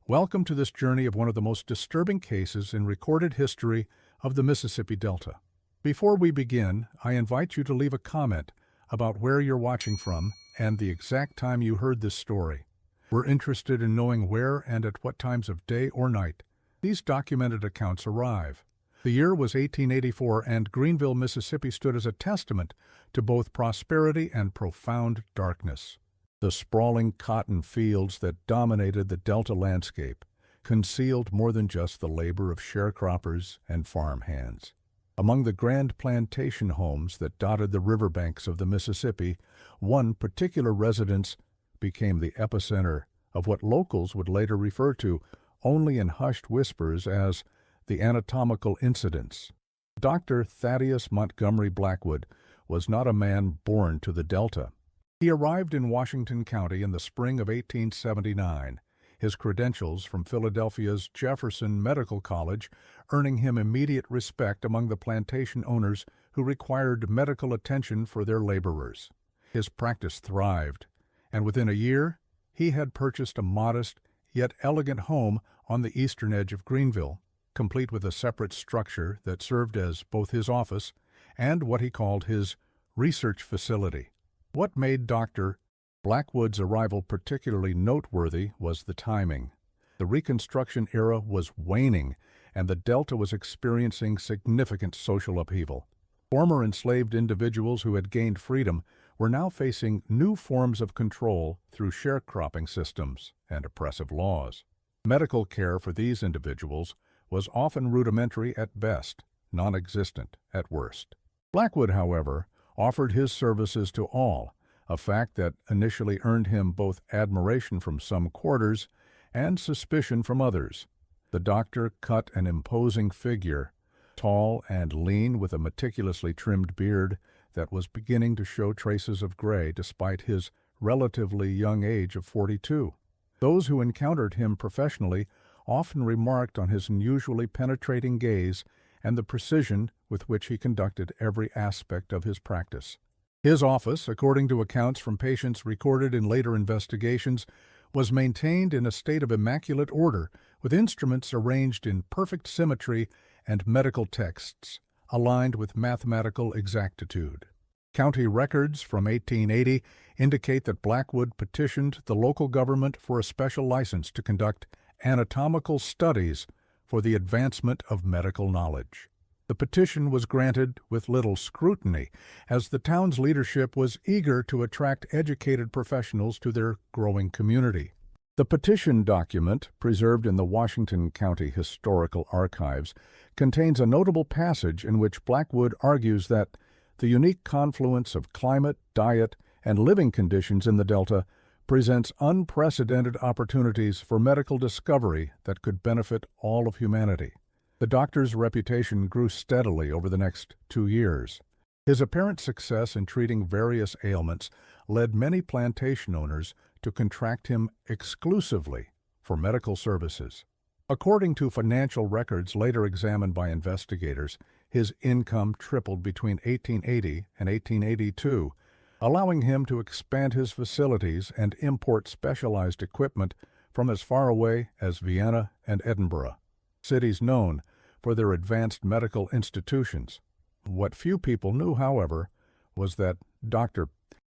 Welcome to this journey of one of the most disturbing cases in recorded history of the Mississippi Delta. Before we begin, I invite you to leave a comment about where you're watching from and the exact time you heard this story. We're interested in knowing where and at what times of day or night these documented accounts arrive. The year was 1884, and Greenville, Mississippi stood as a testament to both prosperity and profound darkness. The sprawling cotton fields that dominated the Delta landscape concealed more than just the labor of sharecroppers and farm hands. Among the grand plantation homes that dotted the riverbanks of the Mississippi, one particular residence became the epicenter of what locals would later refer to, only in hushed whispers, as the anatomical incidents. Dr. Thaddeus Montgomery Blackwood was not a man born to the Delta. He arrived in Washington County in the spring of 1879, his credentials from Philadelphia's Jefferson Medical College earning him immediate respect among the plantation owners who required medical attention for their laborers. His practice thrived, and within a year he had purchased a modest yet elegant home on the eastern edge of Greenville, complete with a separate structure that served as both his office and what he called his research facility. What made Dr. Blackwood's arrival particularly noteworthy was the timing. The Reconstruction era was waning, and the Delta was experiencing significant social upheaval. Former enslaved individuals who had gained freedom were now facing new forms of control through sharecropping systems and oppressive laws. Medical care for these individuals was often rudimentary at best, non-existent at worst. Blackwood, however, offered his services to all, a fact that initially earned him both admiration from some quarters and suspicion from others. The doctor cut an imposing figure, tall and lean with a meticulously trimmed beard that was beginning to show traces of gray despite his relatively young age of 42. Those who encountered him professionally often remarked on his unusually penetrating gaze and the precision with which he conducted every aspect of his practice. His office, according to accounts from patients recorded in later investigations, was maintained in a state of immaculate order, with instruments arranged in perfect symmetry and medical texts aligned with mathematical exactitude. County records from 1880 indicate that Blackwood petitioned the local government for a special license to conduct anatomical studies for the advancement of medical knowledge. The petition was granted with little scrutiny, as the town's leadership was eager to attract educated professionals to their growing community. The petition document, preserved in the Washington County Historical Archives, contains a notable passage in which Blackwood argues that the unique confluence of climate, diet, and living conditions in the Delta presents unprecedented opportunities for medical discovery that could benefit all of humanity. The doctor's reputation grew steadily over the next 2 years. His apparent success in treating various ailments led many plantation owners to contract him exclusively for medical services. According to financial records later examined by investigators, his income tripled between 1880 and 1882, allowing him to expand his facilities and import specialized equipment from as far away as Vienna and Edinburgh, cities known for their advanced medical institutions. What few people knew, however, was that Dr.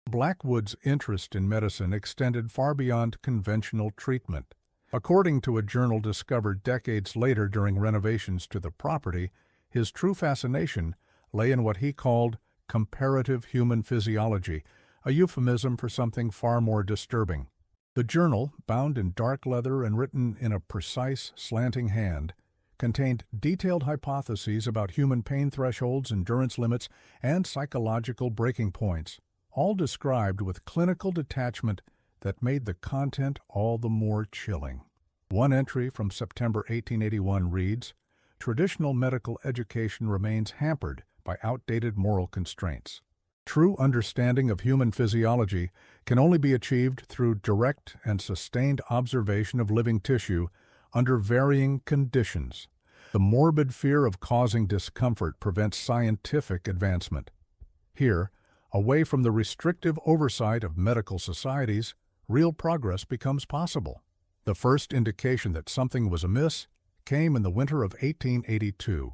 Blackwood's interest in medicine extended far beyond conventional treatment. According to a journal discovered decades later during renovations to the property, his true fascination lay in what he called comparative human physiology, a euphemism for something far more disturbing. The journal, bound in dark leather and written in a precise, slanting hand, contained detailed hypotheses about human pain thresholds, endurance limits, and psychological breaking points, all described with clinical detachment that made the content all the more chilling. One entry from September 1881 reads, "Traditional medical education remains hampered by outdated moral constraints. True understanding of human physiology can only be achieved through direct and sustained observation of living tissue under varying conditions. The morbid fear of causing discomfort prevents scientific advancement. Here, away from the restrictive oversight of medical societies, real progress becomes possible." The first indication that something was amiss came in the winter of 1882.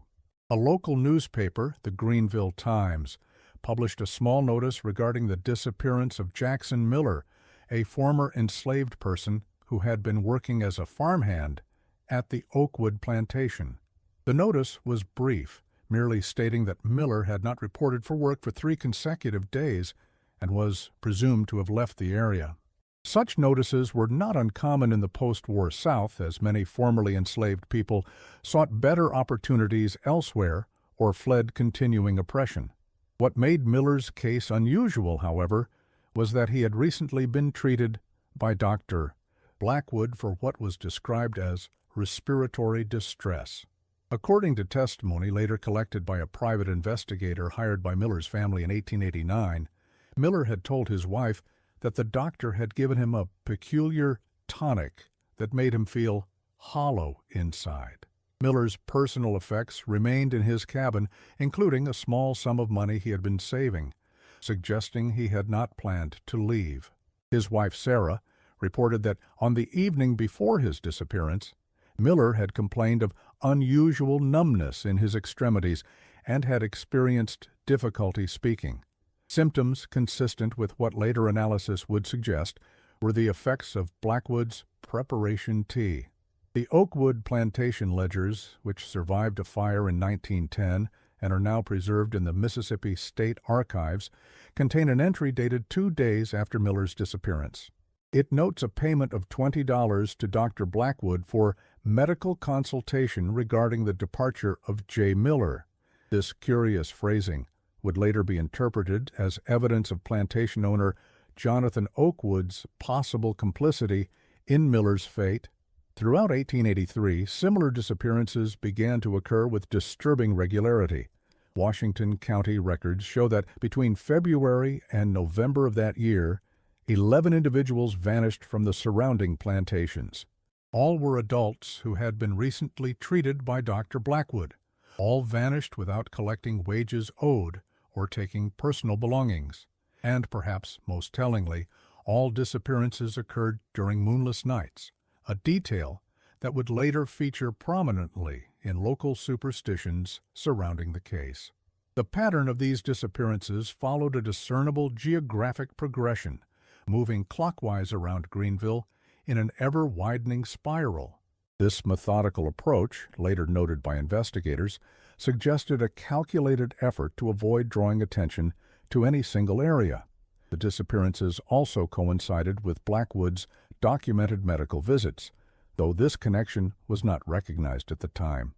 A local newspaper, the Greenville Times, published a small notice regarding the disappearance of Jackson Miller, a former enslaved person who had been working as a farmhand at the Oakwood plantation. The notice was brief, merely stating that Miller had not reported for work for 3 consecutive days and was presumed to have left the area. Such notices were not uncommon in the post-war South, as many formerly enslaved people sought better opportunities elsewhere or fled continuing oppression. What made Miller's case unusual, however, was that he had recently been treated by Dr. Blackwood for what was described as respiratory distress. According to testimony later collected by a private investigator hired by Miller's family in 1889, Miller had told his wife that the doctor had given him a peculiar tonic that made him feel hollow inside. Miller's personal effects remained in his cabin, including a small sum of money he had been saving, suggesting he had not planned to leave. His wife, Sarah, reported that on the evening before his disappearance, Miller had complained of unusual numbness in his extremities and had experienced difficulty speaking. Symptoms consistent with what later analysis would suggest were the effects of Blackwood's preparation tea. The Oakwood plantation ledgers, which survived a fire in 1910 and are now preserved in the Mississippi State Archives, contain an entry dated 2 days after Miller's disappearance. It notes a payment of $20 to Dr. Blackwood for medical consultation regarding the departure of J. Miller. This curious phrasing would later be interpreted as evidence of plantation owner Jonathan Oakwood's possible complicity in Miller's fate. Throughout 1883, similar disappearances began to occur with disturbing regularity. Washington County records show that between February and November of that year, 11 individuals vanished from the surrounding plantations. All were adults who had been recently treated by Dr. Blackwood. All vanished without collecting wages owed or taking personal belongings. And perhaps most tellingly, all disappearances occurred during moonless nights, a detail that would later feature prominently in local superstitions surrounding the case. The pattern of these disappearances followed a discernible geographic progression, moving clockwise around Greenville in an ever-widening spiral. This methodical approach, later noted by investigators, suggested a calculated effort to avoid drawing attention to any single area. The disappearances also coincided with Blackwood's documented medical visits, though this connection was not recognized at the time.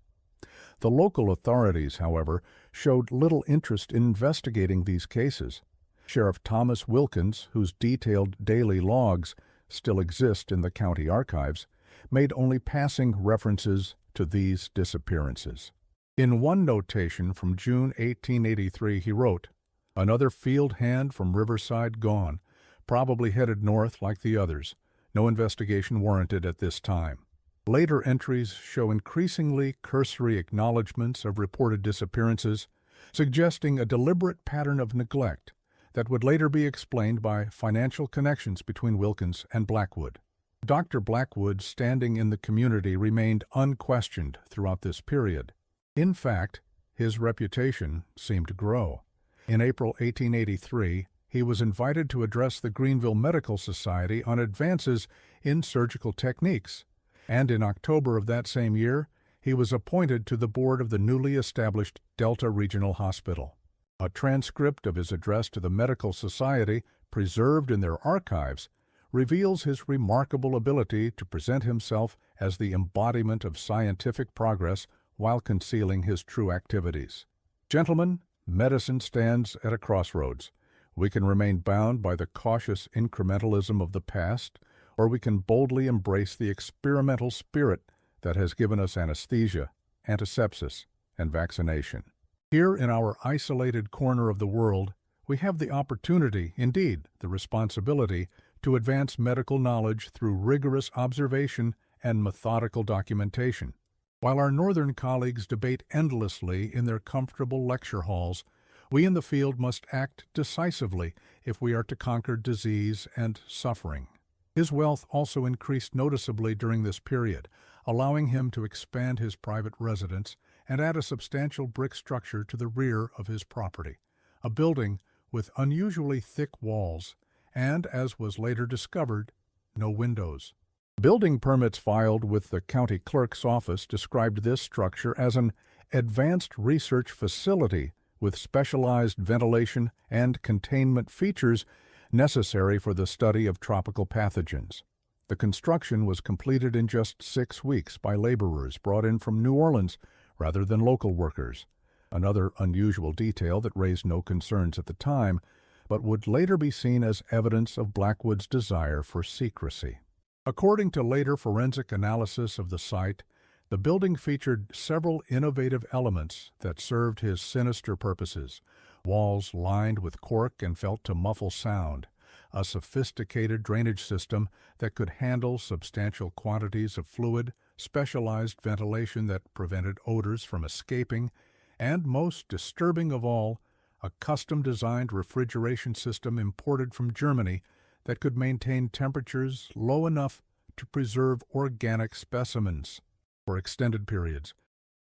The local authorities, however, showed little interest in investigating these cases. Sheriff Thomas Wilkins, whose detailed daily logs still exist in the county archives, made only passing references to these disappearances. In one notation from June 1883, he wrote, "Another field hand from Riverside gone, probably headed north like the others. No investigation warranted at this time." Later entries show increasingly cursory acknowledgments of reported disappearances, suggesting a deliberate pattern of neglect that would later be explained by financial connections between Wilkins and Blackwood. Dr. Blackwood's standing in the community remained unquestioned throughout this period. In fact, his reputation seemed to grow. In April 1883, he was invited to address the Greenville Medical Society on advances in surgical techniques, and in October of that same year, he was appointed to the board of the newly established Delta Regional Hospital. A transcript of his address to the Medical Society, preserved in their archives, reveals his remarkable ability to present himself as the embodiment of scientific progress while concealing his true activities. Gentlemen, medicine stands at a crossroads. We can remain bound by the cautious incrementalism of the past, or we can boldly embrace the experimental spirit that has given us anesthesia, antisepsis, and vaccination. Here in our isolated corner of the world, we have the opportunity, indeed the responsibility, to advance medical knowledge through rigorous observation and methodical documentation. While our northern colleagues debate endlessly in their comfortable lecture halls, we in the field must act decisively if we are to conquer disease and suffering. His wealth also increased noticeably during this period, allowing him to expand his private residence and add a substantial brick structure to the rear of his property, a building with unusually thick walls and, as was later discovered, no windows. Building permits filed with the county clerk's office described this structure as an advanced research facility with specialized ventilation and containment features necessary for the study of tropical pathogens. The construction was completed in just 6 weeks by laborers brought in from New Orleans rather than local workers, another unusual detail that raised no concerns at the time, but would later be seen as evidence of Blackwood's desire for secrecy. According to later forensic analysis of the site, the building featured several innovative elements that served his sinister purposes: walls lined with cork and felt to muffle sound, a sophisticated drainage system that could handle substantial quantities of fluid, specialized ventilation that prevented odors from escaping, and, most disturbing of all, a custom-designed refrigeration system imported from Germany that could maintain temperatures low enough to preserve organic specimens for extended periods.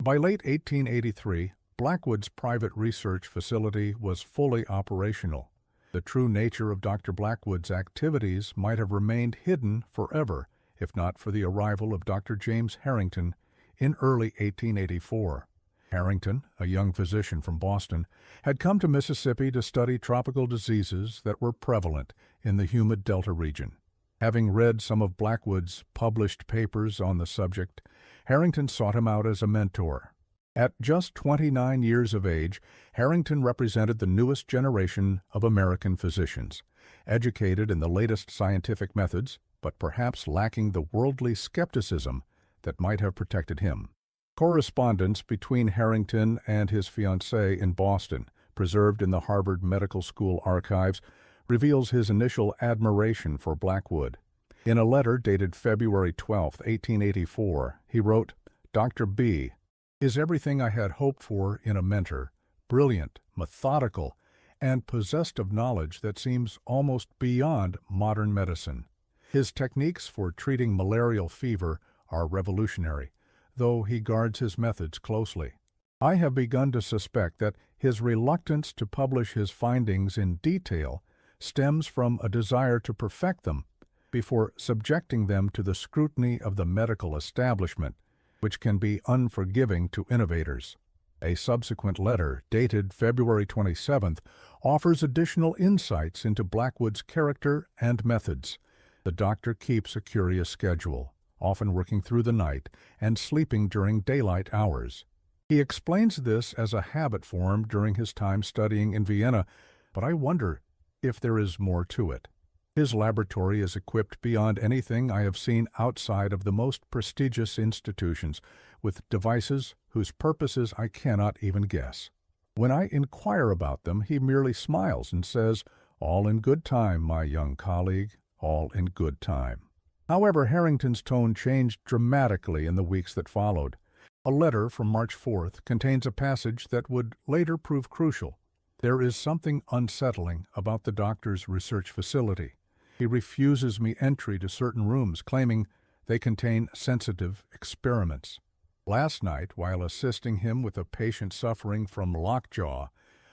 By late 1883, Blackwood's private research facility was fully operational. The true nature of Dr. Blackwood's activities might have remained hidden forever if not for the arrival of Dr. James Harrington in early 1884. Harrington, a young physician from Boston, had come to Mississippi to study tropical diseases that were prevalent in the humid Delta region. Having read some of Blackwood's published papers on the subject, Harrington sought him out as a mentor. At just 29 years of age, Harrington represented the newest generation of American physicians, educated in the latest scientific methods, but perhaps lacking the worldly skepticism that might have protected him. Correspondence between Harrington and his fiancée in Boston, preserved in the Harvard Medical School archives, reveals his initial admiration for Blackwood. In a letter dated February 12, 1884, he wrote, "Dr. B. is everything I had hoped for in a mentor, brilliant, methodical, and possessed of knowledge that seems almost beyond modern medicine. His techniques for treating malarial fever are revolutionary, though he guards his methods closely. I have begun to suspect that his reluctance to publish his findings in detail stems from a desire to perfect them before subjecting them to the scrutiny of the medical establishment, which can be unforgiving to innovators." A subsequent letter, dated February 27th, offers additional insights into Blackwood's character and methods. The doctor keeps a curious schedule, often working through the night and sleeping during daylight hours. He explains this as a habit formed during his time studying in Vienna, but I wonder if there is more to it. His laboratory is equipped beyond anything I have seen outside of the most prestigious institutions, with devices whose purposes I cannot even guess. When I inquire about them, he merely smiles and says, "All in good time, my young colleague, all in good time." However, Harrington's tone changed dramatically in the weeks that followed. A letter from March 4th contains a passage that would later prove crucial. There is something unsettling about the doctor's research facility. He refuses me entry to certain rooms, claiming they contain sensitive experiments. Last night, while assisting him with a patient suffering from lockjaw,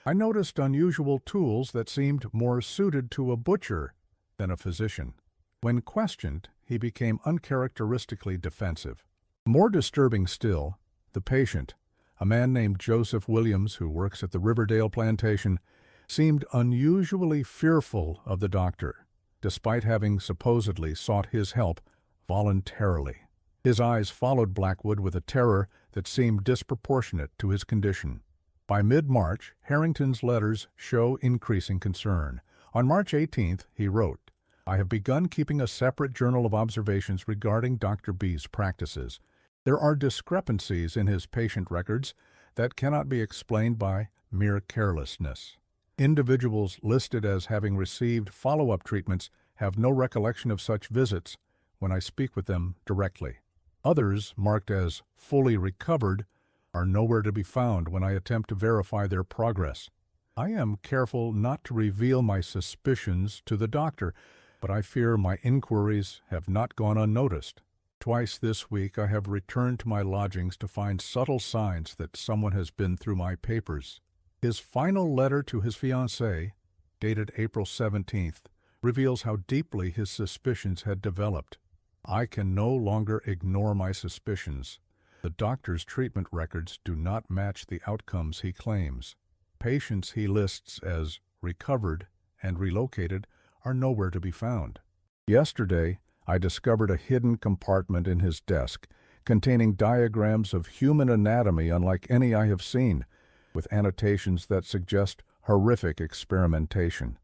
I noticed unusual tools that seemed more suited to a butcher than a physician. When questioned, he became uncharacteristically defensive. More disturbing still, the patient, a man named Joseph Williams who works at the Riverdale plantation, seemed unusually fearful of the doctor, despite having supposedly sought his help voluntarily. His eyes followed Blackwood with a terror that seemed disproportionate to his condition. By mid-March, Harrington's letters show increasing concern. On March 18th, he wrote, "I have begun keeping a separate journal of observations regarding Dr. B's practices. There are discrepancies in his patient records that cannot be explained by mere carelessness. Individuals listed as having received follow-up treatments have no recollection of such visits when I speak with them directly. Others, marked as fully recovered, are nowhere to be found when I attempt to verify their progress. I am careful not to reveal my suspicions to the doctor, but I fear my inquiries have not gone unnoticed. Twice this week I have returned to my lodgings to find subtle signs that someone has been through my papers. His final letter to his fiancée, dated April 17th, reveals how deeply his suspicions had developed. I can no longer ignore my suspicions. The doctor's treatment records do not match the outcomes he claims. Patients he lists as recovered and relocated are nowhere to be found. Yesterday, I discovered a hidden compartment in his desk containing diagrams of human anatomy unlike any I have seen, with annotations that suggest horrific experimentation.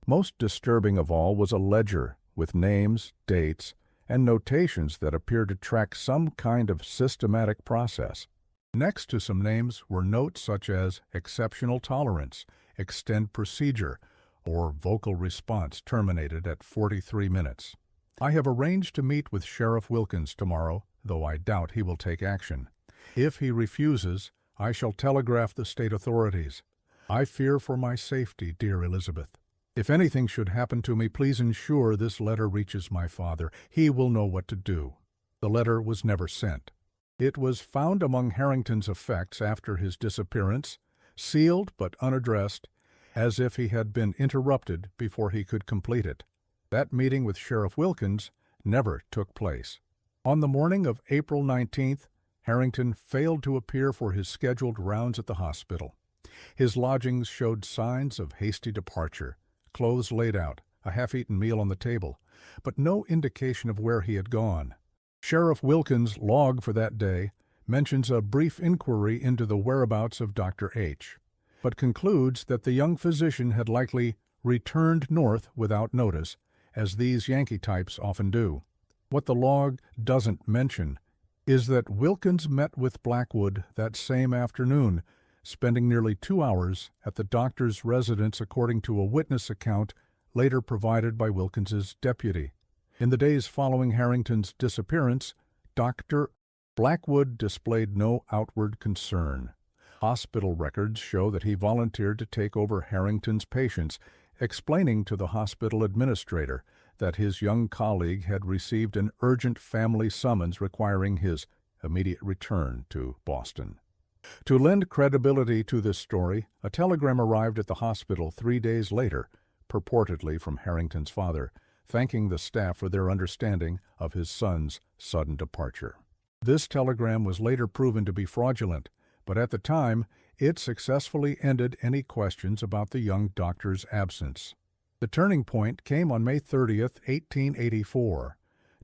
Most disturbing of all was a ledger with names, dates, and notations that appeared to track some kind of systematic process. Next to some names were notes such as exceptional tolerance, extend procedure, or vocal response terminated at 43 minutes. I have arranged to meet with Sheriff Wilkins tomorrow, though I doubt he will take action. If he refuses, I shall telegraph the state authorities. I fear for my safety, dear Elizabeth. If anything should happen to me, please ensure this letter reaches my father. He will know what to do. The letter was never sent. It was found among Harrington's effects after his disappearance, sealed but unaddressed, as if he had been interrupted before he could complete it. That meeting with Sheriff Wilkins never took place. On the morning of April 19th, Harrington failed to appear for his scheduled rounds at the hospital. His lodgings showed signs of hasty departure, clothes laid out, a half-eaten meal on the table, but no indication of where he had gone. Sheriff Wilkins' log for that day mentions a brief inquiry into the whereabouts of Dr. H., but concludes that the young physician had likely returned north without notice, as these Yankee types often do. What the log doesn't mention is that Wilkins met with Blackwood that same afternoon, spending nearly 2 hours at the doctor's residence according to a witness account later provided by Wilkins's deputy. In the days following Harrington's disappearance, Dr. Blackwood displayed no outward concern. Hospital records show that he volunteered to take over Harrington's patients, explaining to the hospital administrator that his young colleague had received an urgent family summons requiring his immediate return to Boston. To lend credibility to this story, a telegram arrived at the hospital 3 days later, purportedly from Harrington's father, thanking the staff for their understanding of his son's sudden departure. This telegram was later proven to be fraudulent, but at the time, it successfully ended any questions about the young doctor's absence. The turning point came on May 30th, 1884,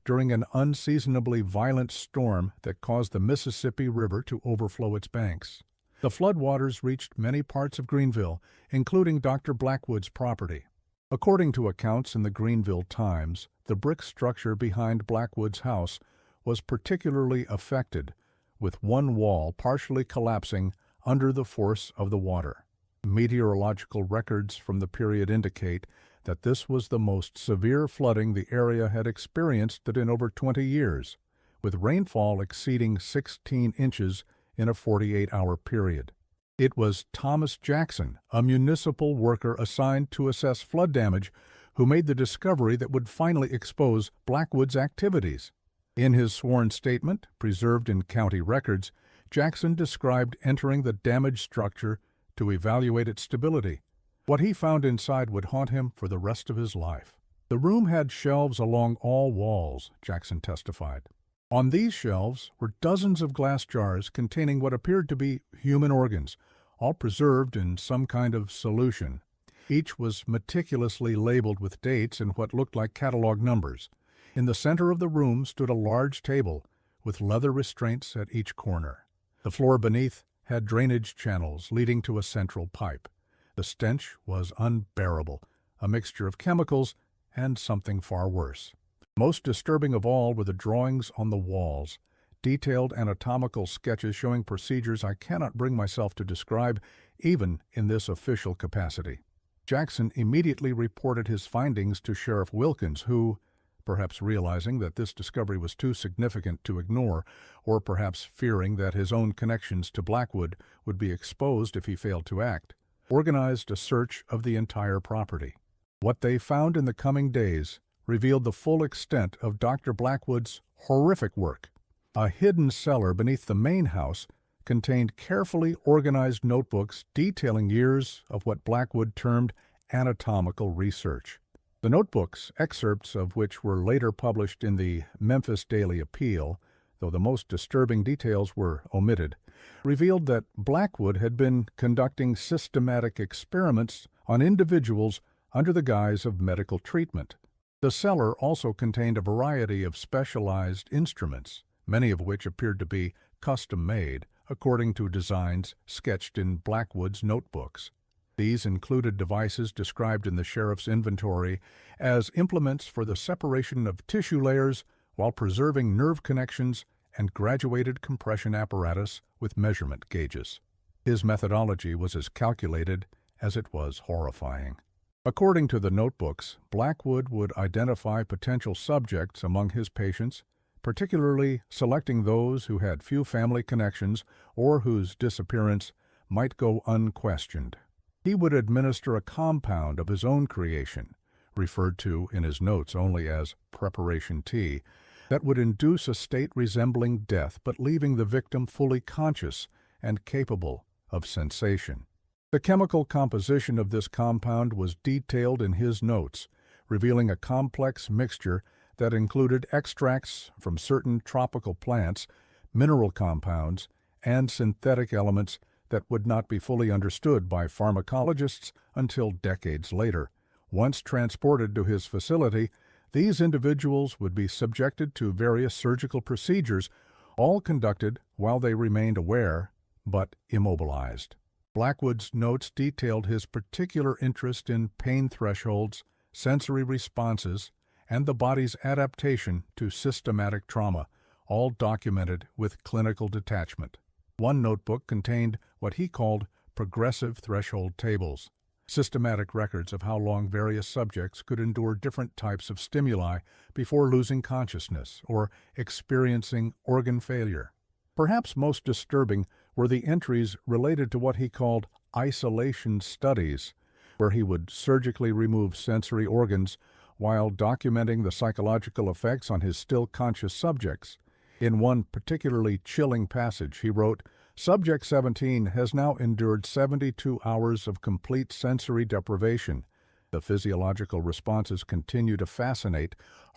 during an unseasonably violent storm that caused the Mississippi River to overflow its banks. The floodwaters reached many parts of Greenville, including Dr. Blackwood's property. According to accounts in the Greenville Times, the brick structure behind Blackwood's house was particularly affected, with one wall partially collapsing under the force of the water. Meteorological records from the period indicate that this was the most severe flooding the area had experienced in over 20 years, with rainfall exceeding 16 inches in a 48-hour period. It was Thomas Jackson, a municipal worker assigned to assess flood damage, who made the discovery that would finally expose Blackwood's activities. In his sworn statement, preserved in county records, Jackson described entering the damaged structure to evaluate its stability. What he found inside would haunt him for the rest of his life. The room had shelves along all walls, Jackson testified. On these shelves were dozens of glass jars containing what appeared to be human organs, all preserved in some kind of solution. Each was meticulously labeled with dates and what looked like catalog numbers. In the center of the room stood a large table with leather restraints at each corner. The floor beneath had drainage channels leading to a central pipe. The stench was unbearable, a mixture of chemicals and something far worse. Most disturbing of all were the drawings on the walls, detailed anatomical sketches showing procedures I cannot bring myself to describe, even in this official capacity. Jackson immediately reported his findings to Sheriff Wilkins, who, perhaps realizing that this discovery was too significant to ignore, or perhaps fearing that his own connections to Blackwood would be exposed if he failed to act, organized a search of the entire property. What they found in the coming days revealed the full extent of Dr. Blackwood's horrific work. A hidden cellar beneath the main house contained carefully organized notebooks detailing years of what Blackwood termed anatomical research. The notebooks, excerpts of which were later published in the Memphis Daily Appeal, though the most disturbing details were omitted, revealed that Blackwood had been conducting systematic experiments on individuals under the guise of medical treatment. The cellar also contained a variety of specialized instruments, many of which appeared to be custom-made, according to designs sketched in Blackwood's notebooks. These included devices described in the sheriff's inventory as implements for the separation of tissue layers while preserving nerve connections and graduated compression apparatus with measurement gauges. His methodology was as calculated as it was horrifying. According to the notebooks, Blackwood would identify potential subjects among his patients, particularly selecting those who had few family connections or whose disappearance might go unquestioned. He would administer a compound of his own creation, referred to in his notes only as preparation T, that would induce a state resembling death but leaving the victim fully conscious and capable of sensation. The chemical composition of this compound was detailed in his notes, revealing a complex mixture that included extracts from certain tropical plants, mineral compounds, and synthetic elements that would not be fully understood by pharmacologists until decades later. Once transported to his facility, these individuals would be subjected to various surgical procedures, all conducted while they remained aware but immobilized. Blackwood's notes detailed his particular interest in pain thresholds, sensory responses, and the body's adaptation to systematic trauma, all documented with clinical detachment. One notebook contained what he called progressive threshold tables, systematic records of how long various subjects could endure different types of stimuli before losing consciousness or experiencing organ failure. Perhaps most disturbing were the entries related to what he called isolation studies, where he would surgically remove sensory organs while documenting the psychological effects on his still conscious subjects. In one particularly chilling passage, he wrote, "Subject 17 has now endured 72 hours of complete sensory deprivation. The physiological responses continue to fascinate.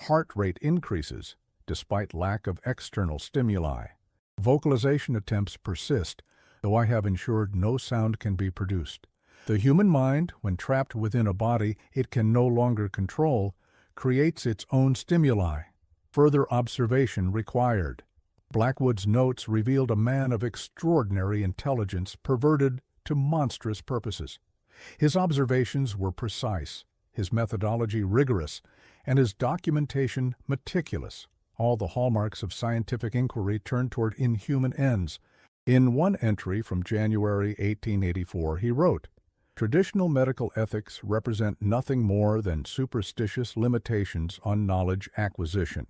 Heart rate increases, despite lack of external stimuli. Vocalization attempts persist, though I have ensured no sound can be produced. The human mind, when trapped within a body it can no longer control, creates its own stimuli. Further observation required." Blackwood's notes revealed a man of extraordinary intelligence perverted to monstrous purposes. His observations were precise, his methodology rigorous, and his documentation meticulous. All the hallmarks of scientific inquiry turned toward inhuman ends. In one entry from January 1884, he wrote, "Traditional medical ethics represent nothing more than superstitious limitations on knowledge acquisition.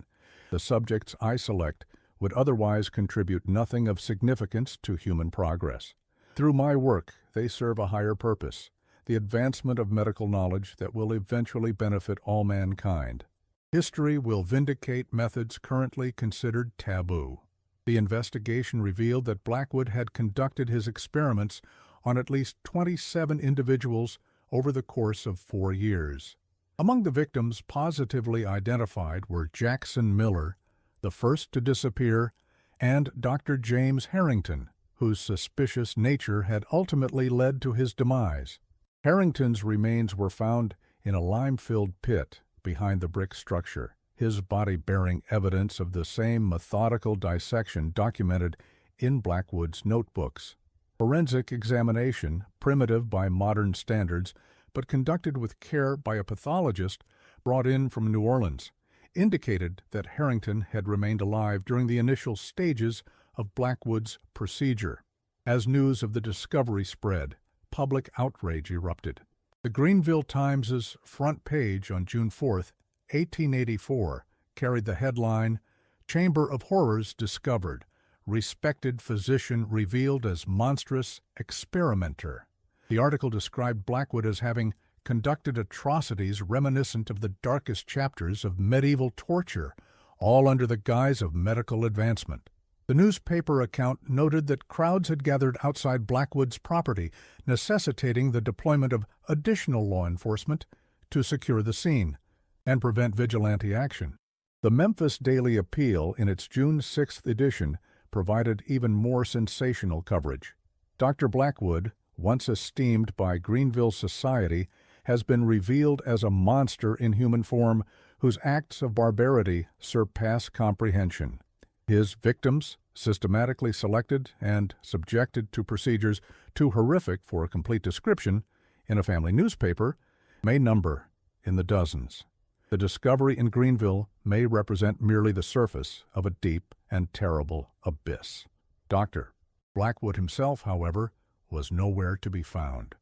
The subjects I select would otherwise contribute nothing of significance to human progress. Through my work, they serve a higher purpose, the advancement of medical knowledge that will eventually benefit all mankind. History will vindicate methods currently considered taboo." The investigation revealed that Blackwood had conducted his experiments on at least 27 individuals over the course of 4 years. Among the victims positively identified were Jackson Miller, the first to disappear, and Dr. James Harrington, whose suspicious nature had ultimately led to his demise. Harrington's remains were found in a lime-filled pit behind the brick structure, his body bearing evidence of the same methodical dissection documented in Blackwood's notebooks. Forensic examination, primitive by modern standards, but conducted with care by a pathologist brought in from New Orleans, indicated that Harrington had remained alive during the initial stages of Blackwood's procedure. As news of the discovery spread, public outrage erupted. The Greenville Times's front page on June 4, 1884, carried the headline, "Chamber of Horrors Discovered. Respected Physician Revealed as Monstrous Experimenter." The article described Blackwood as having conducted atrocities reminiscent of the darkest chapters of medieval torture, all under the guise of medical advancement. The newspaper account noted that crowds had gathered outside Blackwood's property, necessitating the deployment of additional law enforcement to secure the scene and prevent vigilante action. The Memphis Daily Appeal, in its June 6th edition, provided even more sensational coverage. Dr. Blackwood, once esteemed by Greenville society, has been revealed as a monster in human form whose acts of barbarity surpass comprehension. His victims, systematically selected and subjected to procedures too horrific for a complete description, in a family newspaper, may number in the dozens. The discovery in Greenville may represent merely the surface of a deep and terrible abyss. Dr. Blackwood himself, however, was nowhere to be found.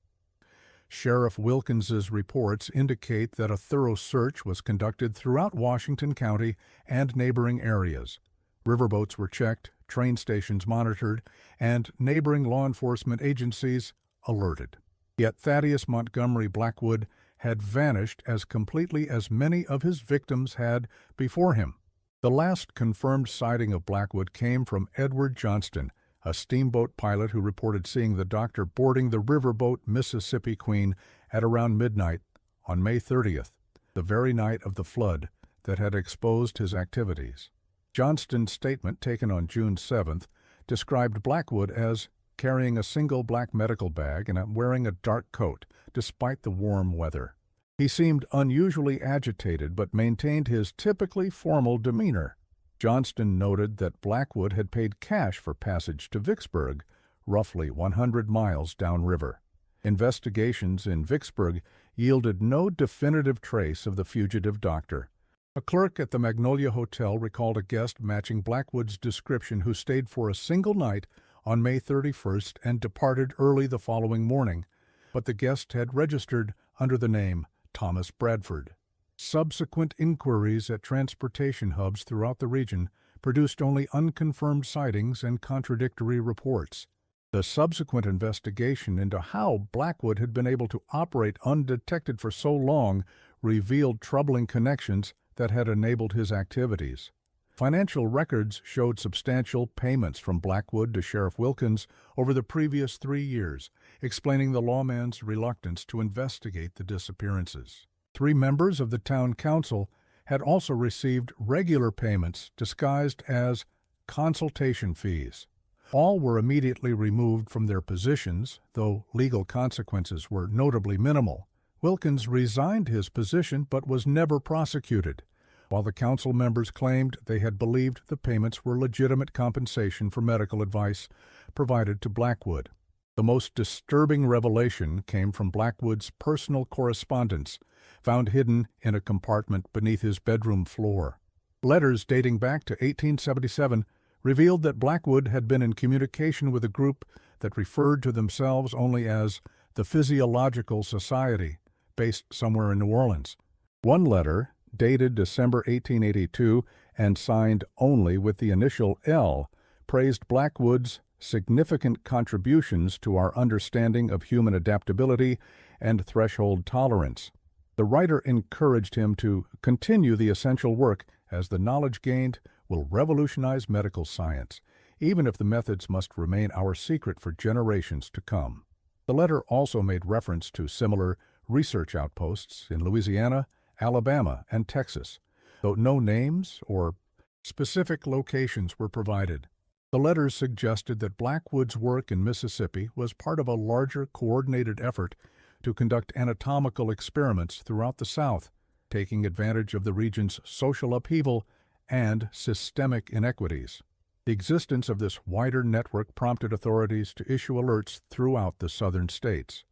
Sheriff Wilkins's reports indicate that a thorough search was conducted throughout Washington County and neighboring areas. Riverboats were checked, train stations monitored, and neighboring law enforcement agencies alerted. Yet Thaddeus Montgomery Blackwood had vanished as completely as many of his victims had before him. The last confirmed sighting of Blackwood came from Edward Johnston, a steamboat pilot who reported seeing the doctor boarding the riverboat Mississippi Queen at around midnight on May 30th, the very night of the flood that had exposed his activities. Johnston's statement, taken on June 7th, described Blackwood as carrying a single black medical bag and wearing a dark coat, despite the warm weather. He seemed unusually agitated but maintained his typically formal demeanor. Johnston noted that Blackwood had paid cash for passage to Vicksburg, roughly 100 miles downriver. Investigations in Vicksburg yielded no definitive trace of the fugitive doctor. A clerk at the Magnolia Hotel recalled a guest matching Blackwood's description who stayed for a single night on May 31st and departed early the following morning, but the guest had registered under the name Thomas Bradford. Subsequent inquiries at transportation hubs throughout the region produced only unconfirmed sightings and contradictory reports. The subsequent investigation into how Blackwood had been able to operate undetected for so long revealed troubling connections that had enabled his activities. Financial records showed substantial payments from Blackwood to Sheriff Wilkins over the previous 3 years, explaining the lawman's reluctance to investigate the disappearances. 3 members of the town council had also received regular payments disguised as consultation fees. All were immediately removed from their positions, though legal consequences were notably minimal. Wilkins resigned his position but was never prosecuted, while the council members claimed they had believed the payments were legitimate compensation for medical advice provided to Blackwood. The most disturbing revelation came from Blackwood's personal correspondence, found hidden in a compartment beneath his bedroom floor. Letters dating back to 1877 revealed that Blackwood had been in communication with a group that referred to themselves only as the Physiological Society, based somewhere in New Orleans. One letter, dated December 1882 and signed only with the initial L, praised Blackwood's significant contributions to our understanding of human adaptability and threshold tolerance. The writer encouraged him to continue the essential work, as the knowledge gained will revolutionize medical science, even if the methods must remain our secret for generations to come. The letter also made reference to similar research outposts in Louisiana, Alabama, and Texas, though no names or specific locations were provided. The letters suggested that Blackwood's work in Mississippi was part of a larger coordinated effort to conduct anatomical experiments throughout the South, taking advantage of the region's social upheaval and systemic inequities. The existence of this wider network prompted authorities to issue alerts throughout the southern states,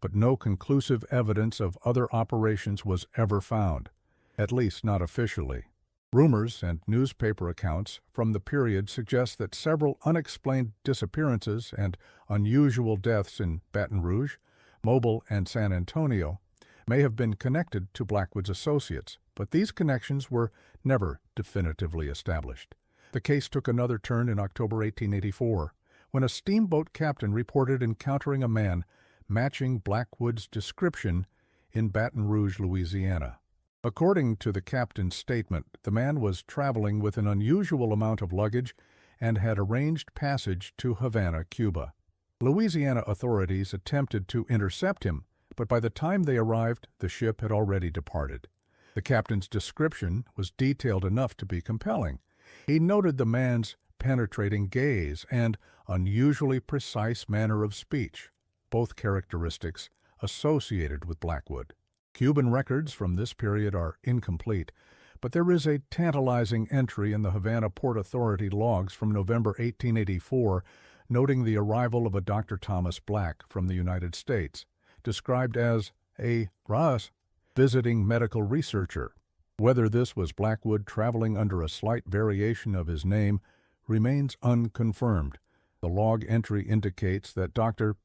but no conclusive evidence of other operations was ever found, at least not officially. Rumors and newspaper accounts from the period suggest that several unexplained disappearances and unusual deaths in Baton Rouge, Mobile, and San Antonio may have been connected to Blackwood's associates, but these connections were never definitively established. The case took another turn in October 1884, when a steamboat captain reported encountering a man matching Blackwood's description in Baton Rouge, Louisiana. According to the captain's statement, the man was traveling with an unusual amount of luggage and had arranged passage to Havana, Cuba. Louisiana authorities attempted to intercept him, but by the time they arrived, the ship had already departed. The captain's description was detailed enough to be compelling. He noted the man's penetrating gaze and unusually precise manner of speech, both characteristics associated with Blackwood. Cuban records from this period are incomplete, but there is a tantalizing entry in the Havana Port Authority logs from November 1884 noting the arrival of a Dr. Thomas Black from the United States, described as a RAS visiting medical researcher. Whether this was Blackwood traveling under a slight variation of his name remains unconfirmed. The log entry indicates that Dr.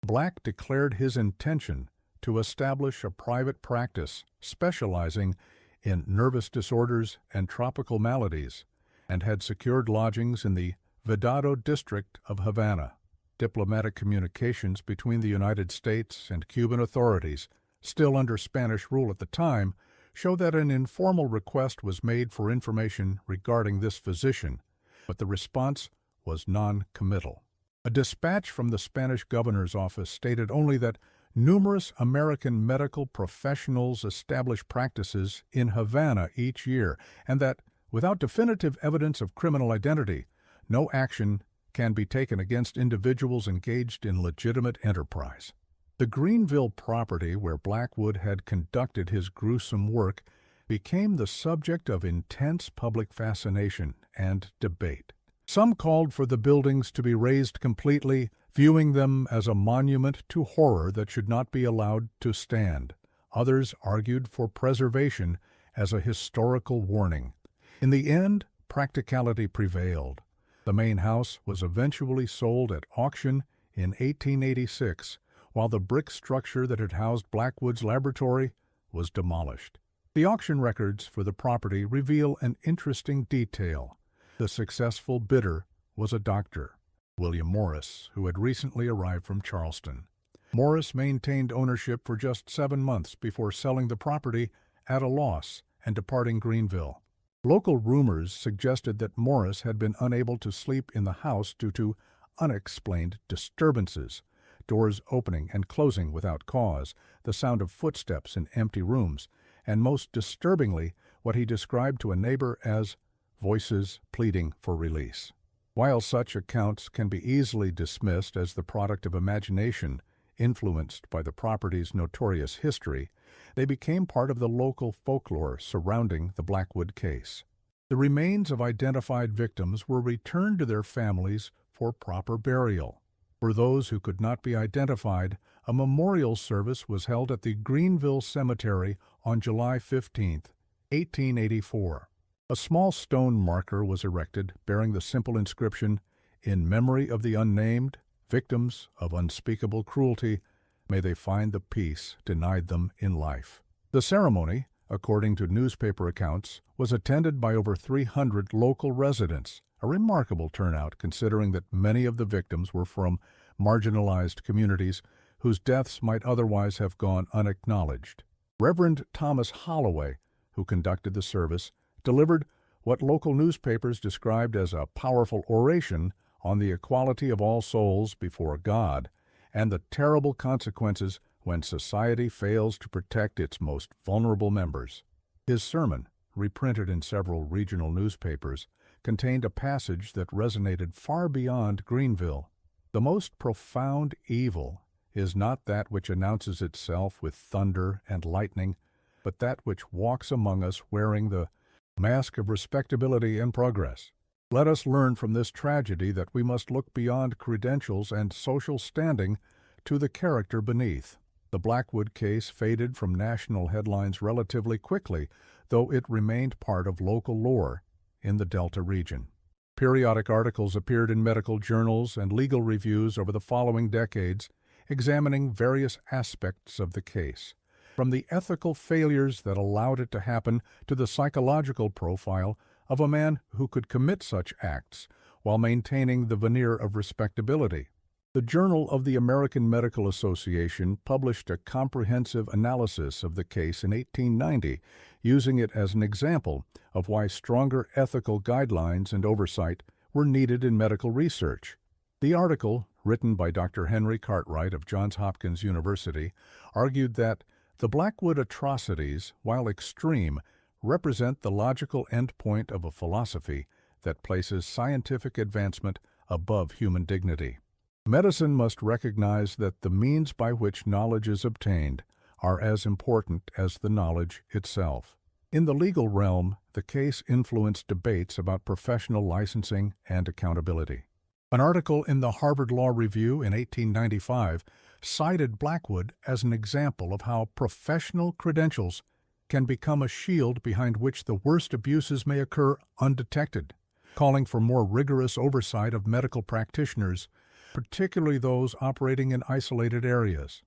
Black declared his intention to establish a private practice specializing in nervous disorders and tropical maladies, and had secured lodgings in the Vedado district of Havana. Diplomatic communications between the United States and Cuban authorities, still under Spanish rule at the time, show that an informal request was made for information regarding this physician, but the response was non-committal. A dispatch from the Spanish governor's office stated only that numerous American medical professionals establish practices in Havana each year, and that, without definitive evidence of criminal identity, no action can be taken against individuals engaged in legitimate enterprise. The Greenville property where Blackwood had conducted his gruesome work became the subject of intense public fascination and debate. Some called for the buildings to be razed completely, viewing them as a monument to horror that should not be allowed to stand. Others argued for preservation as a historical warning. In the end, practicality prevailed. The main house was eventually sold at auction in 1886, while the brick structure that had housed Blackwood's laboratory was demolished. The auction records for the property reveal an interesting detail. The successful bidder was a doctor, William Morris, who had recently arrived from Charleston. Morris maintained ownership for just 7 months before selling the property at a loss and departing Greenville. Local rumors suggested that Morris had been unable to sleep in the house due to unexplained disturbances, doors opening and closing without cause, the sound of footsteps in empty rooms, and most disturbingly, what he described to a neighbor as voices pleading for release. While such accounts can be easily dismissed as the product of imagination influenced by the property's notorious history, they became part of the local folklore surrounding the Blackwood case. The remains of identified victims were returned to their families for proper burial. For those who could not be identified, a memorial service was held at the Greenville Cemetery on July 15, 1884. A small stone marker was erected bearing the simple inscription, "In memory of the unnamed, victims of unspeakable cruelty, may they find the peace denied them in life." The ceremony, according to newspaper accounts, was attended by over 300 local residents, a remarkable turnout considering that many of the victims were from marginalized communities whose deaths might otherwise have gone unacknowledged. Reverend Thomas Holloway, who conducted the service, delivered what local newspapers described as a powerful oration on the equality of all souls before God and the terrible consequences when society fails to protect its most vulnerable members. His sermon, reprinted in several regional newspapers, contained a passage that resonated far beyond Greenville. The most profound evil is not that which announces itself with thunder and lightning, but that which walks among us wearing the mask of respectability and progress. Let us learn from this tragedy that we must look beyond credentials and social standing to the character beneath. The Blackwood case faded from national headlines relatively quickly, though it remained part of local lore in the Delta region. Periodic articles appeared in medical journals and legal reviews over the following decades, examining various aspects of the case, from the ethical failures that allowed it to happen to the psychological profile of a man who could commit such acts while maintaining the veneer of respectability. The Journal of the American Medical Association published a comprehensive analysis of the case in 1890, using it as an example of why stronger ethical guidelines and oversight were needed in medical research. The article, written by Dr. Henry Cartwright of Johns Hopkins University, argued that the Blackwood atrocities, while extreme, represent the logical endpoint of a philosophy that places scientific advancement above human dignity. Medicine must recognize that the means by which knowledge is obtained are as important as the knowledge itself. In the legal realm, the case influenced debates about professional licensing and accountability. An article in the Harvard Law Review in 1895 cited Blackwood as an example of how professional credentials can become a shield behind which the worst abuses may occur undetected, calling for more rigorous oversight of medical practitioners, particularly those operating in isolated areas.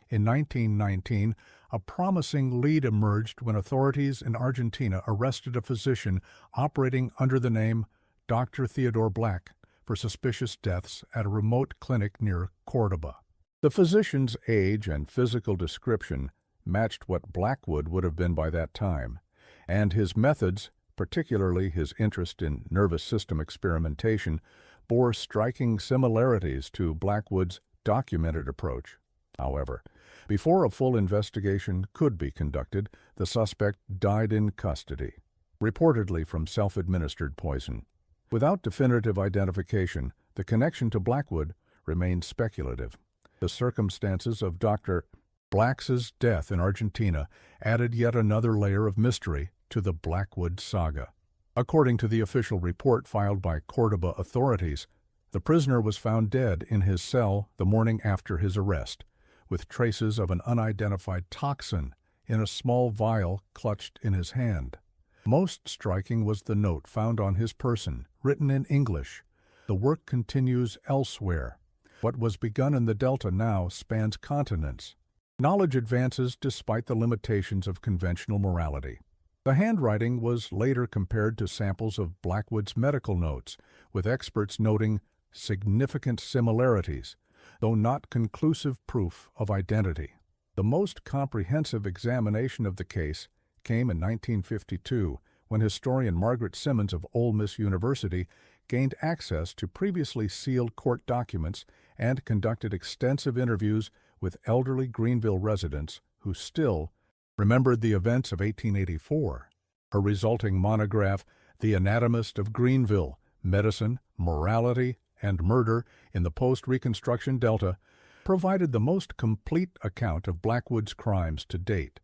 In 1919, a promising lead emerged when authorities in Argentina arrested a physician operating under the name Dr. Theodore Black for suspicious deaths at a remote clinic near Cordoba. The physician's age and physical description matched what Blackwood would have been by that time, and his methods, particularly his interest in nervous system experimentation, bore striking similarities to Blackwood's documented approach. However, before a full investigation could be conducted, the suspect died in custody, reportedly from self-administered poison. Without definitive identification, the connection to Blackwood remained speculative. The circumstances of Dr. Black's death in Argentina added yet another layer of mystery to the Blackwood saga. According to the official report filed by Cordoba authorities, the prisoner was found dead in his cell the morning after his arrest, with traces of an unidentified toxin in a small vial clutched in his hand. Most striking was the note found on his person, written in English. The work continues elsewhere. What was begun in the Delta now spans continents. Knowledge advances despite the limitations of conventional morality. The handwriting was later compared to samples of Blackwood's medical notes, with experts noting significant similarities, though not conclusive proof of identity. The most comprehensive examination of the case came in 1952, when historian Margaret Simmons of Ole Miss University gained access to previously sealed court documents and conducted extensive interviews with elderly Greenville residents who still remembered the events of 1884. Her resulting monograph, The Anatomist of Greenville, Medicine, Morality, and Murder in the Post-Reconstruction Delta, provided the most complete account of Blackwood's crimes to date.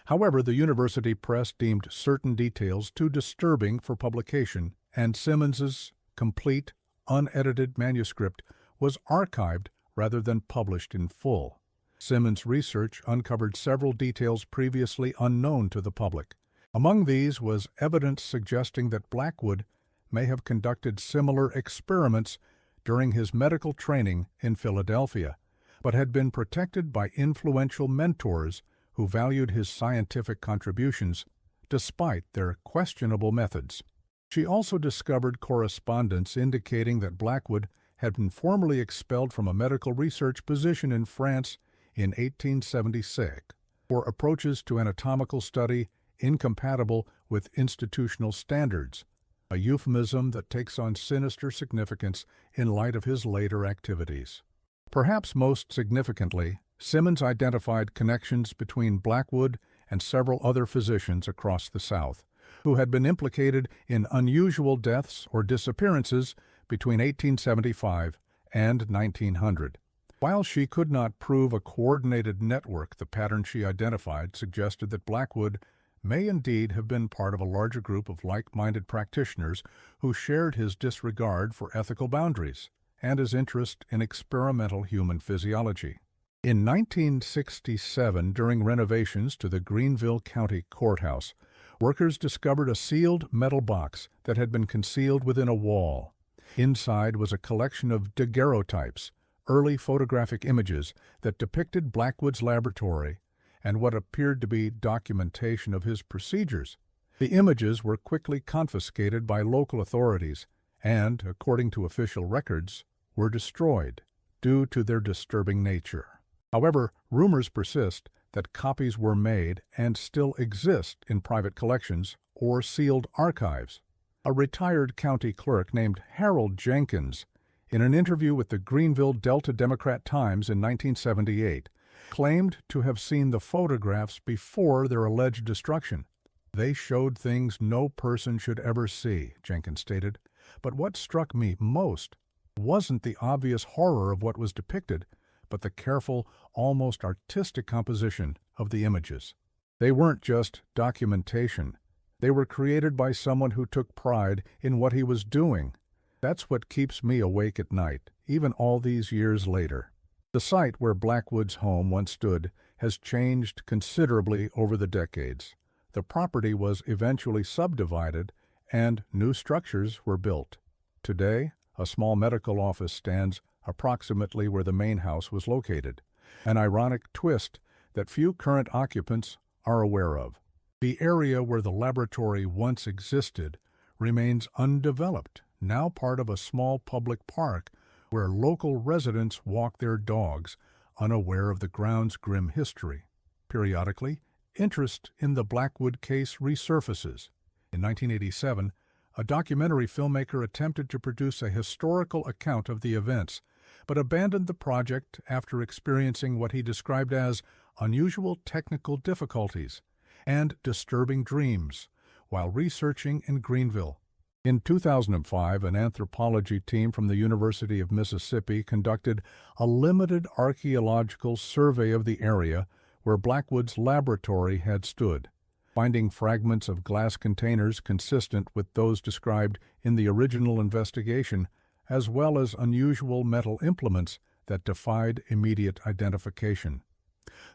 However, the university press deemed certain details too disturbing for publication, and Simmons's complete, unedited manuscript was archived rather than published in full. Simmons' research uncovered several details previously unknown to the public. Among these was evidence suggesting that Blackwood may have conducted similar experiments during his medical training in Philadelphia, but had been protected by influential mentors who valued his scientific contributions despite their questionable methods. She also discovered correspondence indicating that Blackwood had been formally expelled from a medical research position in France in 1876 for approaches to anatomical study incompatible with institutional standards, a euphemism that takes on sinister significance in light of his later activities. Perhaps most significantly, Simmons identified connections between Blackwood and several other physicians across the South, who had been implicated in unusual deaths or disappearances between 1875 and 1900. While she could not prove a coordinated network, the pattern she identified suggested that Blackwood may indeed have been part of a larger group of like-minded practitioners who shared his disregard for ethical boundaries and his interest in experimental human physiology. In 1967, during renovations to the Greenville County Courthouse, workers discovered a sealed metal box that had been concealed within a wall. Inside was a collection of daguerreotypes, early photographic images that depicted Blackwood's laboratory and what appeared to be documentation of his procedures. The images were quickly confiscated by local authorities and, according to official records, were destroyed. due to their disturbing nature. However, rumors persist that copies were made and still exist in private collections or sealed archives. A retired county clerk named Harold Jenkins, in an interview with the Greenville Delta Democrat-Times in 1978, claimed to have seen the photographs before their alleged destruction. "They showed things no person should ever see," Jenkins stated. "But what struck me most wasn't the obvious horror of what was depicted, but the careful, almost artistic composition of the images. They weren't just documentation. They were created by someone who took pride in what he was doing. That's what keeps me awake at night, even all these years later." The site where Blackwood's home once stood has changed considerably over the decades. The property was eventually subdivided and new structures were built. Today, a small medical office stands approximately where the main house was located, an ironic twist that few current occupants are aware of. The area where the laboratory once existed remains undeveloped, now part of a small public park where local residents walk their dogs, unaware of the ground's grim history. Periodically, interest in the Blackwood case resurfaces. In 1987, a documentary filmmaker attempted to produce a historical account of the events, but abandoned the project after experiencing what he described as unusual technical difficulties and disturbing dreams while researching in Greenville. In 2005, an anthropology team from the University of Mississippi conducted a limited archaeological survey of the area where Blackwood's laboratory had stood, finding fragments of glass containers consistent with those described in the original investigation, as well as unusual metal implements that defied immediate identification.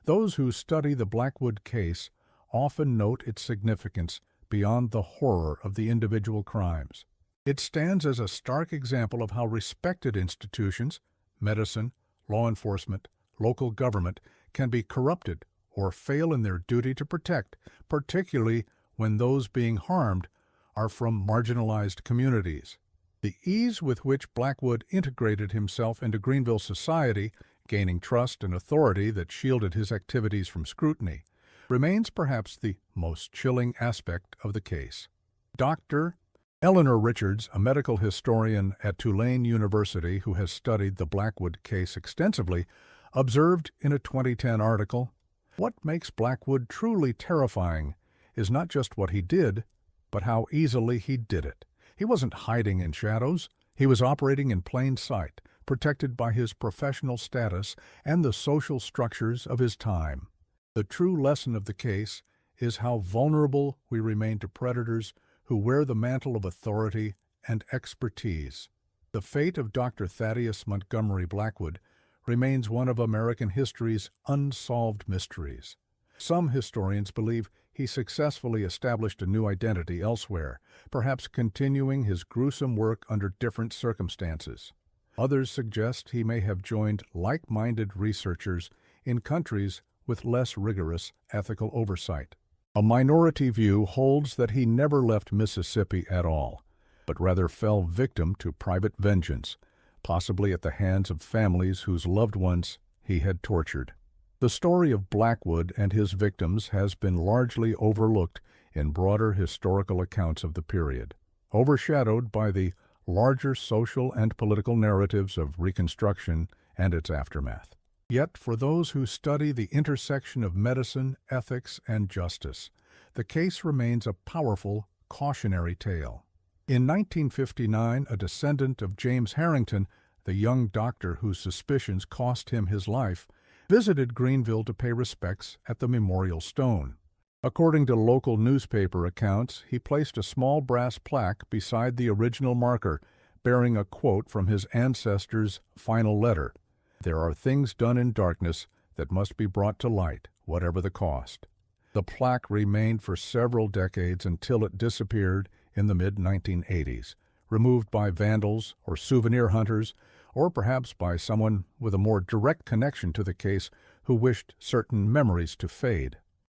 Those who study the Blackwood case often note its significance beyond the horror of the individual crimes. It stands as a stark example of how respected institutions, medicine, law enforcement, local government, can be corrupted or fail in their duty to protect, particularly when those being harmed are from marginalized communities. The ease with which Blackwood integrated himself into Greenville society, gaining trust and authority that shielded his activities from scrutiny, remains perhaps the most chilling aspect of the case. Dr. Eleanor Richards, a medical historian at Tulane University who has studied the Blackwood case extensively, observed in a 2010 article, "What makes Blackwood truly terrifying is not just what he did, but how easily he did it. He wasn't hiding in shadows. He was operating in plain sight, protected by his professional status and the social structures of his time. The true lesson of the case is how vulnerable we remain to predators who wear the mantle of authority and expertise." The fate of Dr. Thaddeus Montgomery Blackwood remains one of American history's unsolved mysteries. Some historians believe he successfully established a new identity elsewhere, perhaps continuing his gruesome work under different circumstances. Others suggest he may have joined like-minded researchers in countries with less rigorous ethical oversight. A minority view holds that he never left Mississippi at all, but rather fell victim to private vengeance, possibly at the hands of families whose loved ones he had tortured. The story of Blackwood and his victims has been largely overlooked in broader historical accounts of the period, overshadowed by the larger social and political narratives of Reconstruction and its aftermath. Yet, for those who study the intersection of medicine, ethics, and justice, the case remains a powerful, cautionary tale. In 1959, a descendant of James Harrington, the young doctor whose suspicions cost him his life, visited Greenville to pay respects at the memorial stone. According to local newspaper accounts, he placed a small brass plaque beside the original marker, bearing a quote from his ancestor's final letter: "There are things done in darkness that must be brought to light, whatever the cost." The plaque remained for several decades until it disappeared in the mid-1980s, removed by vandals or souvenir hunters, or perhaps by someone with a more direct connection to the case who wished certain memories to fade.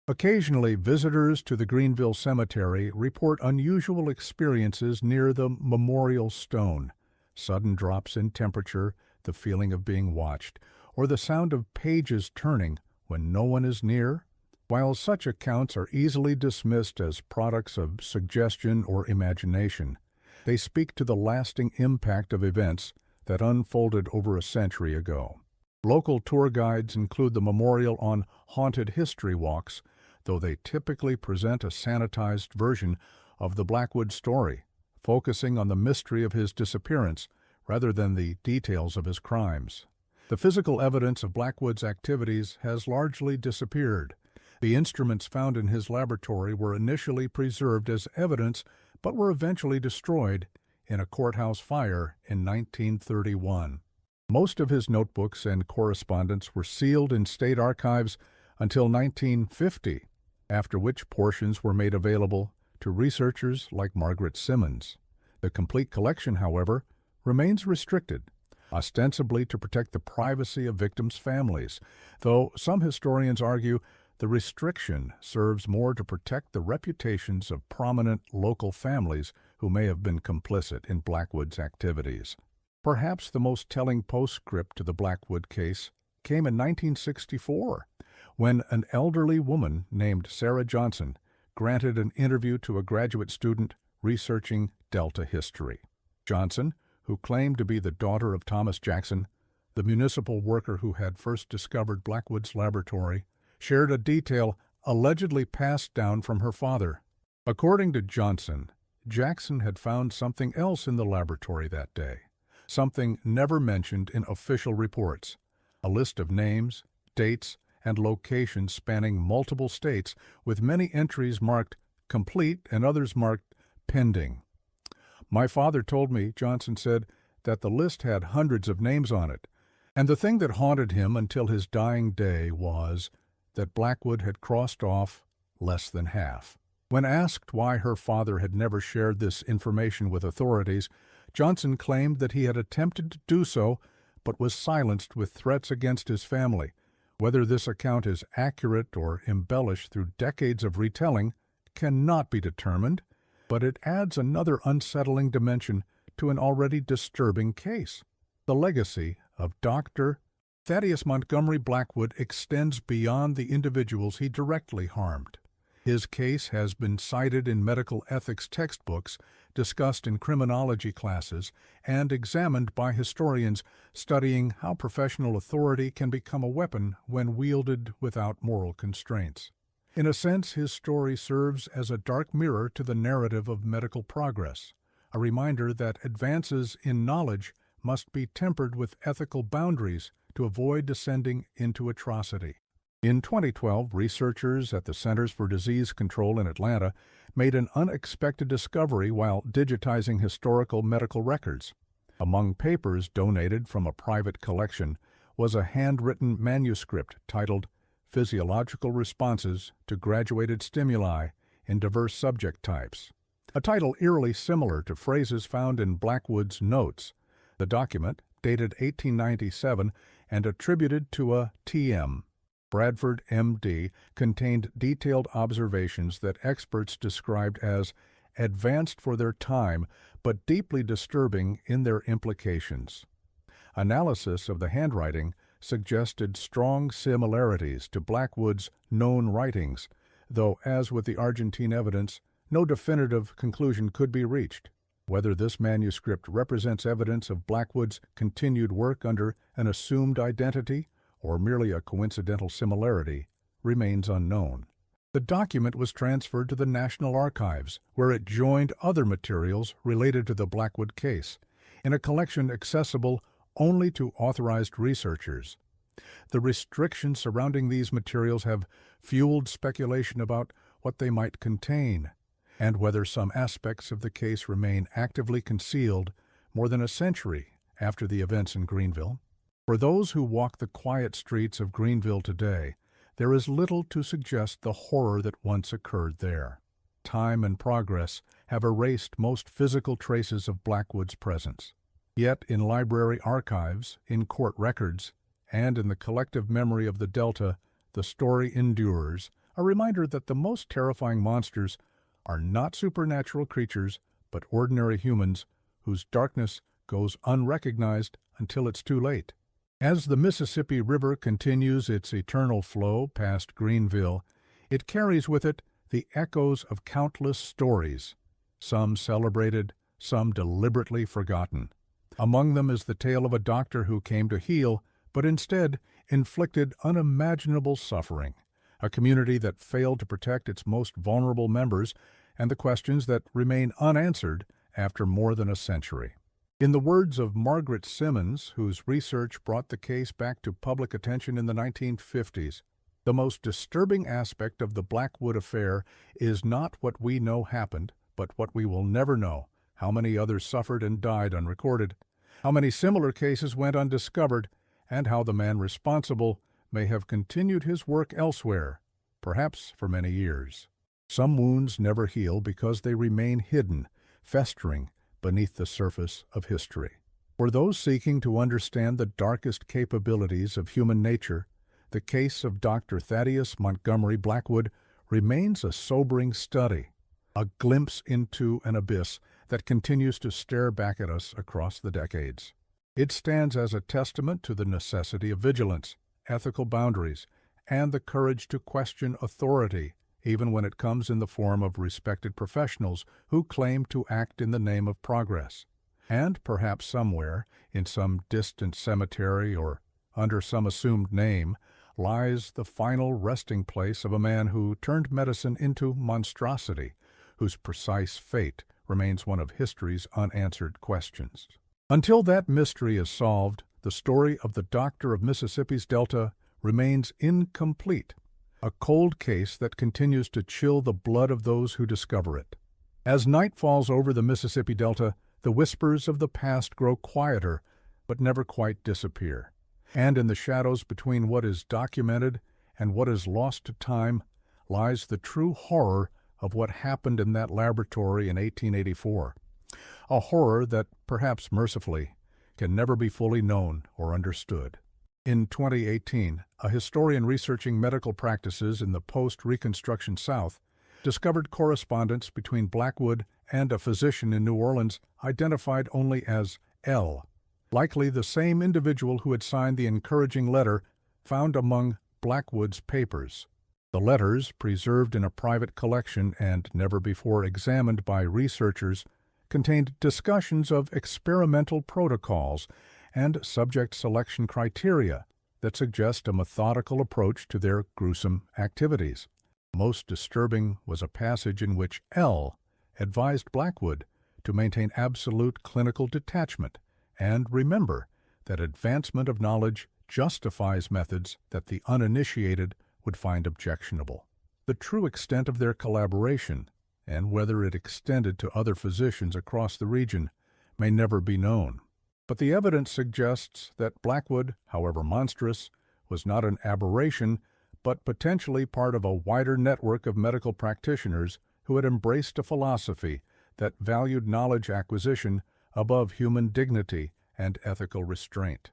Occasionally, visitors to the Greenville Cemetery report unusual experiences near the memorial stone: sudden drops in temperature the feeling of being watched, or the sound of pages turning when no one is near? While such accounts are easily dismissed as products of suggestion or imagination, they speak to the lasting impact of events that unfolded over a century ago. Local tour guides include the memorial on haunted history walks, though they typically present a sanitized version of the Blackwood story, focusing on the mystery of his disappearance rather than the details of his crimes. The physical evidence of Blackwood's activities has largely disappeared. The instruments found in his laboratory were initially preserved as evidence but were eventually destroyed in a courthouse fire in 1931. Most of his notebooks and correspondence were sealed in state archives until 1950, after which portions were made available to researchers like Margaret Simmons. The complete collection, however, remains restricted, ostensibly to protect the privacy of victims' families, though some historians argue the restriction serves more to protect the reputations of prominent local families who may have been complicit in Blackwood's activities. Perhaps the most telling postscript to the Blackwood case came in 1964, when an elderly woman named Sarah Johnson granted an interview to a graduate student researching Delta history. Johnson, who claimed to be the daughter of Thomas Jackson, the municipal worker who had first discovered Blackwood's laboratory, shared a detail allegedly passed down from her father. According to Johnson, Jackson had found something else in the laboratory that day, something never mentioned in official reports: a list of names, dates, and locations spanning multiple states, with many entries marked complete and others marked pending. "My father told me," Johnson said, "that the list had hundreds of names on it, and the thing that haunted him until his dying day was that Blackwood had crossed off less than half." When asked why her father had never shared this information with authorities, Johnson claimed that he had attempted to do so, but was silenced with threats against his family. Whether this account is accurate or embellished through decades of retelling cannot be determined, but it adds another unsettling dimension to an already disturbing case. The legacy of Dr. Thaddeus Montgomery Blackwood extends beyond the individuals he directly harmed. His case has been cited in medical ethics textbooks, discussed in criminology classes, and examined by historians studying how professional authority can become a weapon when wielded without moral constraints. In a sense, his story serves as a dark mirror to the narrative of medical progress, a reminder that advances in knowledge must be tempered with ethical boundaries to avoid descending into atrocity. In 2012, researchers at the Centers for Disease Control in Atlanta made an unexpected discovery while digitizing historical medical records. Among papers donated from a private collection was a handwritten manuscript titled "Physiological Responses to Graduated Stimuli in Diverse Subject Types," a title eerily similar to phrases found in Blackwood's notes. The document, dated 1897 and attributed to a T.M. Bradford, M.D., contained detailed observations that experts described as advanced for their time but deeply disturbing in their implications. Analysis of the handwriting suggested strong similarities to Blackwood's known writings, though, as with the Argentine evidence, no definitive conclusion could be reached. Whether this manuscript represents evidence of Blackwood's continued work under an assumed identity or merely a coincidental similarity remains unknown. The document was transferred to the National Archives, where it joined other materials related to the Blackwood case, in a collection accessible only to authorized researchers. The restrictions surrounding these materials have fueled speculation about what they might contain, and whether some aspects of the case remain actively concealed more than a century after the events in Greenville. For those who walk the quiet streets of Greenville today, there is little to suggest the horror that once occurred there. Time and progress have erased most physical traces of Blackwood's presence. Yet in library archives, in court records, and in the collective memory of the Delta, the story endures, a reminder that the most terrifying monsters are not supernatural creatures, but ordinary humans whose darkness goes unrecognized until it's too late. As the Mississippi River continues its eternal flow past Greenville, it carries with it the echoes of countless stories, some celebrated, some deliberately forgotten. Among them is the tale of a doctor who came to heal, but instead inflicted unimaginable suffering, a community that failed to protect its most vulnerable members, and the questions that remain unanswered after more than a century. In the words of Margaret Simmons, whose research brought the case back to public attention in the 1950s, the most disturbing aspect of the Blackwood affair is not what we know happened, but what we will never know: how many others suffered and died unrecorded, how many similar cases went undiscovered, and how the man responsible may have continued his work elsewhere, perhaps for many years. Some wounds never heal because they remain hidden, festering beneath the surface of history. For those seeking to understand the darkest capabilities of human nature, the case of Dr. Thaddeus Montgomery Blackwood remains a sobering study, a glimpse into an abyss that continues to stare back at us across the decades. It stands as a testament to the necessity of vigilance, ethical boundaries, and the courage to question authority, even when it comes in the form of respected professionals who claim to act in the name of progress. And perhaps somewhere, in some distant cemetery or under some assumed name, lies the final resting place of a man who turned medicine into monstrosity, whose precise fate remains one of history's unanswered questions. Until that mystery is solved, the story of the doctor of Mississippi's Delta remains incomplete, a cold case that continues to chill the blood of those who discover it. As night falls over the Mississippi Delta, the whispers of the past grow quieter, but never quite disappear. And in the shadows between what is documented and what is lost to time lies the true horror of what happened in that laboratory in 1884, a horror that, perhaps mercifully, can never be fully known or understood. In 2018, a historian researching medical practices in the post-Reconstruction South discovered correspondence between Blackwood and a physician in New Orleans identified only as L, likely the same individual who had signed the encouraging letter found among Blackwood's papers. The letters, preserved in a private collection and never before examined by researchers, contained discussions of experimental protocols and subject selection criteria that suggest a methodical approach to their gruesome activities. Most disturbing was a passage in which L advised Blackwood to maintain absolute clinical detachment and remember that advancement of knowledge justifies methods that the uninitiated would find objectionable. The true extent of their collaboration, and whether it extended to other physicians across the region, may never be known. But the evidence suggests that Blackwood, however monstrous, was not an aberration, but potentially part of a wider network of medical practitioners who had embraced a philosophy that valued knowledge acquisition above human dignity and ethical restraint.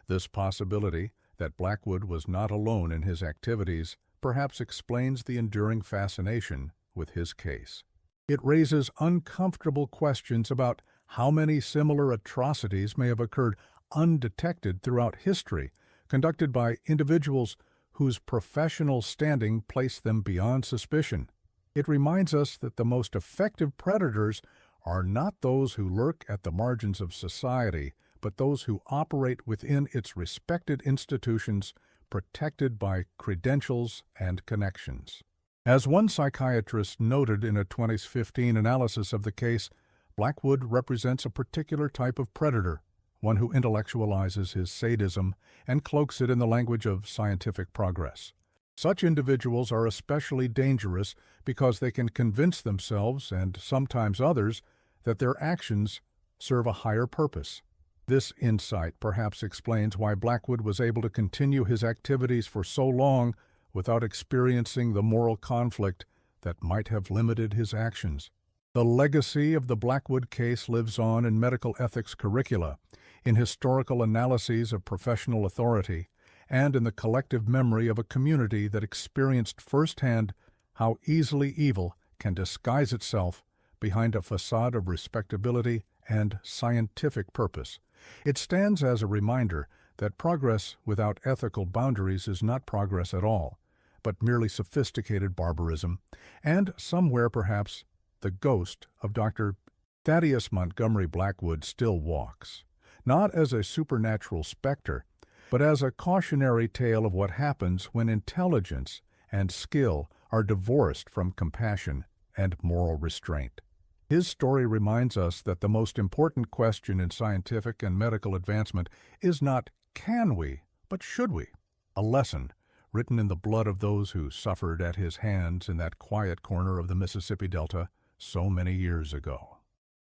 This possibility, that Blackwood was not alone in his activities, perhaps explains the enduring fascination with his case. It raises uncomfortable questions about how many similar atrocities may have occurred undetected throughout history, conducted by individuals whose professional standing placed them beyond suspicion. It reminds us that the most effective predators are not those who lurk at the margins of society, but those who operate within its respected institutions, protected by credentials and connections. As one psychiatrist noted in a 2015 analysis of the case, Blackwood represents a particular type of predator, one who intellectualizes his sadism and cloaks it in the language of scientific progress. Such individuals are especially dangerous because they can convince themselves, and sometimes others, that their actions serve a higher purpose. This insight perhaps explains why Blackwood was able to continue his activities for so long without experiencing the moral conflict that might have limited his actions. The legacy of the Blackwood case lives on in medical ethics curricula, in historical analyses of professional authority, and in the collective memory of a community that experienced firsthand how easily evil can disguise itself behind a facade of respectability and scientific purpose, It stands as a reminder that progress without ethical boundaries is not progress at all, but merely sophisticated barbarism, and somewhere perhaps the ghost of Dr. Thaddeus Montgomery Blackwood still walks, not as a supernatural specter, but as a cautionary tale of what happens when intelligence and skill are divorced from compassion and moral restraint. His story reminds us that the most important question in scientific and medical advancement is not can we, but should we? A lesson written in the blood of those who suffered at his hands in that quiet corner of the Mississippi Delta so many years ago.